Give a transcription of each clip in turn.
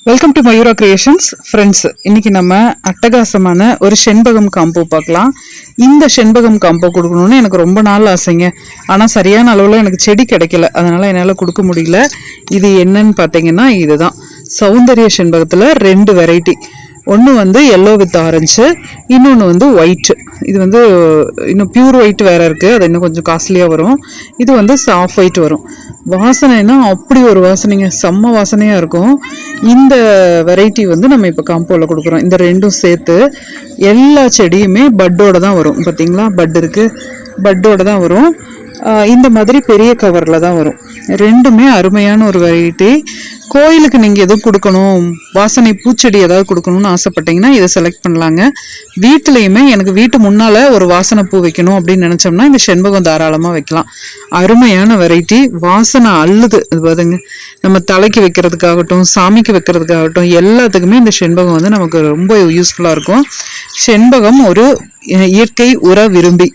Welcome to Mayura creations friends. இன்னைக்கு நம்ம அட்டகாசமான ஒரு செண்பகம் காம்போ பார்க்கலாம். இந்த செண்பகம் காம்போ கொடுக்கணும்னு எனக்கு ரொம்ப நாள் ஆசைங்க. ஆனால் சரியான அளவில் எனக்கு செடி கிடைக்கல, அதனால என்னால் கொடுக்க முடியல. இது என்னன்னு பார்த்தீங்கன்னா, இதுதான் சௌந்தரிய செண்பகத்தில் 2 வெரைட்டி. ஒன்று வந்து எல்லோ வித் ஆரஞ்சு, இன்னொன்று வந்து ஒயிட். இது வந்து இன்னும் பியூர் ஒயிட் வேறு இருக்குது, அது இன்னும் கொஞ்சம் காஸ்ட்லியாக வரும். இது வந்து சாஃப்ட் ஒயிட் வரும். வாசனைனா அப்படி ஒரு வாசனைங்க, செம்ம வாசனையாக இருக்கும். இந்த வெரைட்டி வந்து நம்ம இப்போ காம்போவில் கொடுக்குறோம். இந்த ரெண்டும் சேர்த்து எல்லா செடியுமே பட்டோட தான் வரும். பார்த்தீங்களா, பட் இருக்குது, பட்டோட தான் வரும். இந்த மாதிரி பெரிய கவரில் தான் வரும். ரெண்டுமே அருமையான ஒரு வெரைட்டி. கோயிலுக்கு நீங்கள் எதுவும் கொடுக்கணும், வாசனை பூச்செடி ஏதாவது கொடுக்கணும்னு ஆசைப்பட்டீங்கன்னா இதை செலக்ட் பண்ணலாங்க. வீட்டிலையுமே எனக்கு வீட்டு முன்னால் ஒரு வாசனை பூ வைக்கணும் அப்படின்னு நினச்சோம்னா இந்த செண்பகம் தாராளமாக வைக்கலாம். அருமையான வெரைட்டி, வாசனை அள்ளுது. அது பாருங்க, நம்ம தலைக்கு வைக்கிறதுக்காகட்டும், சாமிக்கு வைக்கிறதுக்காகட்டும், எல்லாத்துக்குமே இந்த செண்பகம் வந்து நமக்கு ரொம்ப யூஸ்ஃபுல்லாக இருக்கும். செண்பகம் ஒரு இயற்கை உர விரும்பி.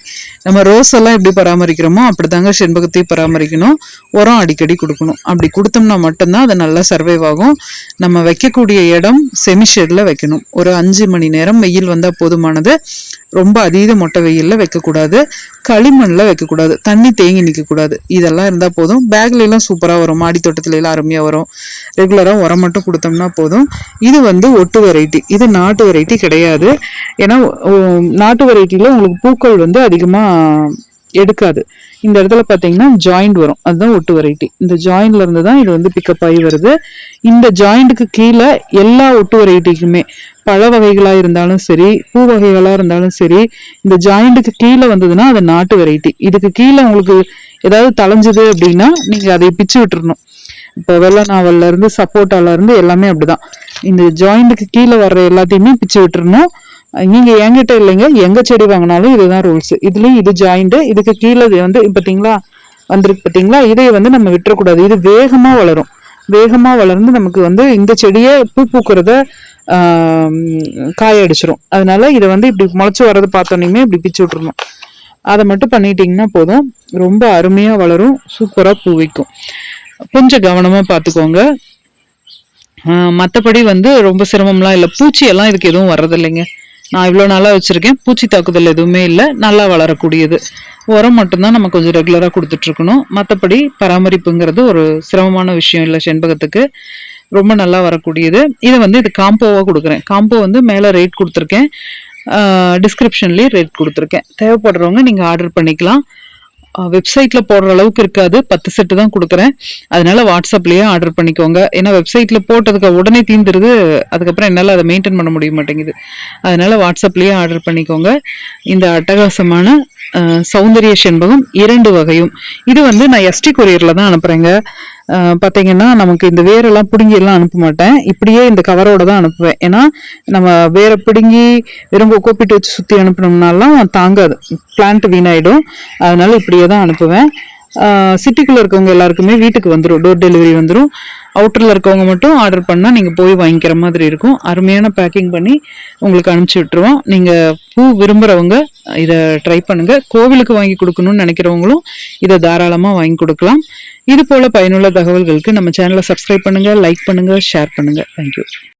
நம்ம ரோஸ் எல்லாம் எப்படி பராமரிக்கிறோமோ அப்படித்தாங்க செண்பகத்தையும் பராமரிக்கணும். உரம் அடிக்கடி கொடுக்கணும். அப்படி கொடுத்தோம்னா மட்டும்தான் அது நல்லா சர்வைவ் ஆகும். நம்ம வைக்கக்கூடிய இடம் செமிஷேடில் வைக்கணும். ஒரு 5 மணி நேரம் வெயில் வந்தால் போதுமானது. ரொம்ப அதீத மொட்டை வெயிலில் வைக்கக்கூடாது, களிமண்ணில் வைக்கக்கூடாது, தண்ணி தேங்கி நிற்கக்கூடாது. இதெல்லாம் இருந்தால் போதும். பேக்லாம் சூப்பராக வரும், மாடி தோட்டத்துலலாம் அருமையாக வரும். ரெகுலராக உரம் மட்டும் கொடுத்தோம்னா போதும். இது வந்து ஒட்டு வெரைட்டி, இது நாட்டு வெரைட்டி கிடையாது. ஏன்னா நாட்டு வெரைட்டியில் உங்களுக்கு பூக்கள் வந்து அதிகமாக எடுக்காது. இந்த இடத்துல பார்த்தீங்கன்னா ஜாயிண்ட் வரும், அதுதான் ஒட்டு வெரைட்டி. இந்த ஜாயிண்ட்ல இருந்து தான் இது வந்து பிக்கப் ஆகி வருது. இந்த ஜாயிண்ட்டுக்கு கீழே எல்லா ஒட்டு வெரைட்டிக்குமே பழ வகைகளாக இருந்தாலும் சரி, பூ வகைகளாக இருந்தாலும் சரி, இந்த ஜாயிண்ட்டுக்கு கீழே வந்ததுன்னா அது நாட்டு வெரைட்டி. இதுக்கு கீழே உங்களுக்கு ஏதாவது தலைஞ்சது அப்படின்னா நீங்கள் அதை பிச்சு விட்டுறணும். இப்போ வெள்ளை நாவல்ல இருந்து சப்போட்டால இருந்து எல்லாமே அப்படிதான். இந்த ஜாயிண்ட்டுக்கு கீழே வர்ற எல்லாத்தையுமே பிச்சு விட்டுறணும். நீங்க என்கிட்ட இல்லைங்க, எங்க செடி வாங்கினாலும் இதுதான் ரூல்ஸ். இதுலயும் இது ஜாயிண்ட், இதுக்கு கீழே வந்து பார்த்தீங்களா வந்திருக்கு, பார்த்தீங்களா, இதை வந்து நம்ம விட்டுறக்கூடாது. இது வேகமா வளரும். வேகமா வளர்ந்து நமக்கு வந்து இந்த செடியை பூ பூக்கிறத காய அடிச்சிரும். அதனால இதை வந்து இப்படி முளைச்சு வர்றது பார்த்தோன்னே இப்படி பிச்சு விட்டுறணும். அதை மட்டும் பண்ணிட்டீங்கன்னா போதும், ரொம்ப அருமையா வளரும், சூப்பரா பூ வைக்கும். கொஞ்சம் கவனமா பார்த்துக்கோங்க. மற்றபடி வந்து ரொம்ப சிரமம்லாம் இல்லை. பூச்சி எல்லாம் இதுக்கு எதுவும் வர்றதில்லைங்க. நான் இவ்வளோ நாளாக வச்சுருக்கேன், பூச்சி தாக்குதல் எதுவுமே இல்லை, நல்லா வளரக்கூடியது. உரம் மட்டும்தான் நம்ம கொஞ்சம் ரெகுலராக கொடுத்துட்ருக்கணும். மற்றபடி பராமரிப்புங்கிறது ஒரு சிரமமான விஷயம் இல்லை. செண்பகத்துக்கு ரொம்ப நல்லா வரக்கூடியது. இதை வந்து இது காம்போவாக கொடுக்குறேன். காம்போ வந்து மேலே ரேட் கொடுத்துருக்கேன், டிஸ்கிரிப்ஷன்லேயே ரேட் கொடுத்துருக்கேன். தேவைப்படுறவங்க நீங்கள் ஆர்டர் பண்ணிக்கலாம். வெப்சைட்டில் போடுற அளவுக்கு இருக்காது, 10 செட்டு தான் கொடுக்குறேன். அதனால வாட்ஸ்அப்லேயே ஆர்டர் பண்ணிக்கோங்க. ஏன்னா வெப்சைட்டில் போட்டதுக்கு உடனே தீந்துருது, அதுக்கப்புறம் என்னால் அதை மெயின்டைன் பண்ண முடிய மாட்டேங்குது. அதனால வாட்ஸ்அப்லேயே ஆர்டர் பண்ணிக்கோங்க. இந்த அட்டகாசமான சௌந்தரிய செண்பகம் 2 வகையும். இது வந்து நான் எஸ்டி கொரியரில் தான் அனுப்புகிறேங்க. பார்த்தீங்கன்னா நமக்கு இந்த வேரெல்லாம் பிடுங்கி எல்லாம் அனுப்ப மாட்டேன், இப்படியே இந்த கவரோட தான் அனுப்புவேன். ஏன்னா நம்ம வேரை பிடுங்கி வெறும் கோப்பிட்டு வச்சு சுற்றி அனுப்பினோம்னாலாம் தாங்காது, பிளான்ட் வீணாயிடும். அதனால இப்படியே தான் அனுப்புவேன். சிட்டிக்குள்ளே இருக்கவங்க எல்லாருக்குமே வீட்டுக்கு வந்துடும், டோர் டெலிவரி வந்துடும். அவுட்டரில் இருக்கவங்க மட்டும் ஆர்டர் பண்ணால் நீங்கள் போய் வாங்கிக்கிற மாதிரி இருக்கும். அருமையான பேக்கிங் பண்ணி உங்களுக்கு அனுப்பிச்சி விட்டுருவோம். நீங்கள் பூ விரும்புகிறவங்க இதை ட்ரை பண்ணுங்கள். கோவிலுக்கு வாங்கி கொடுக்கணும்னு நினைக்கிறவங்களும் இதை தாராளமாக வாங்கி கொடுக்கலாம். இது போல் பயனுள்ள தகவல்களுக்கு நம்ம சேனலை சப்ஸ்கிரைப் பண்ணுங்கள், லைக் பண்ணுங்கள், ஷேர் பண்ணுங்கள். தேங்க்யூ.